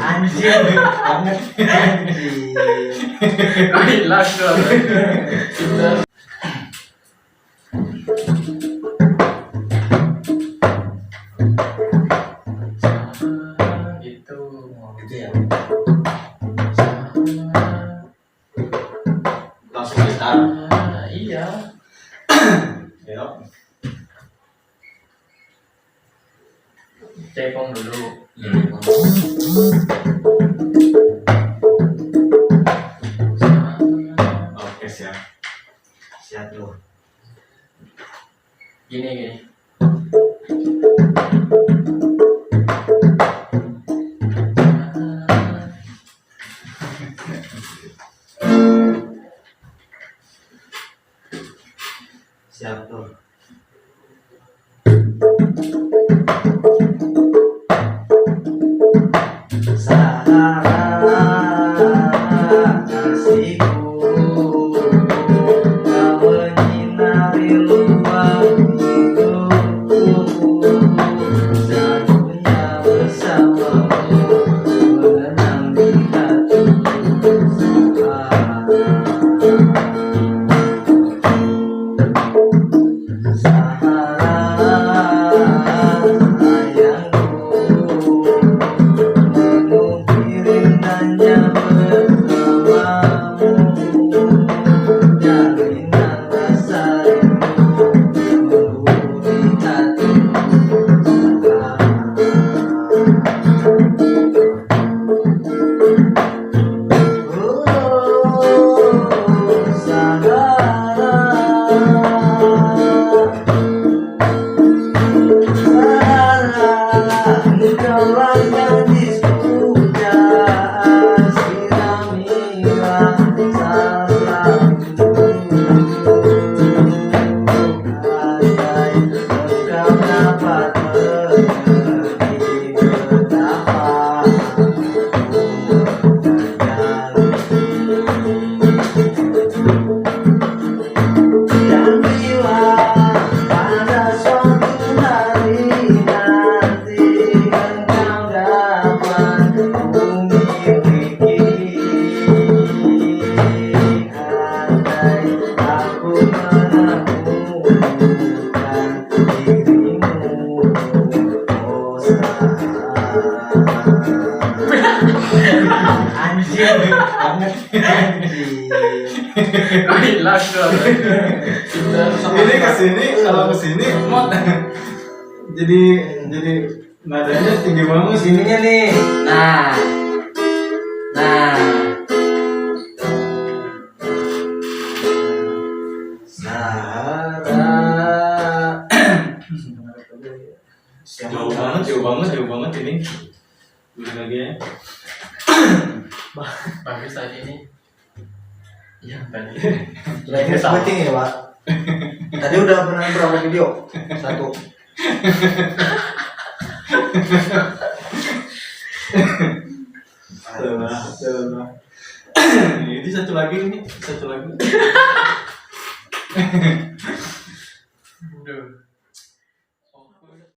Anjing banget. Kok hilang tuh? Gitu. Oh, gitu ya. Langsung gitar. Iya. Ya. Cepong dulu. Oke, siap. Siap loh. Gini. Siap loh. Kasihku kau menyinari luar hidupku, satunya bersamamu mengenang di hatiku. Anjing banget. Kok hilang tuh? Ini kesini, kalau kesini mod. jadi nadanya tinggi banget. Sininya nih. Nah. Jauh banget ini. Udah lagi ya. Bagus tadi ini. Iya tadi. Lagi searching ya, Pak. Tadi udah pernah berapa video? 1. Salah. Ini satu lagi.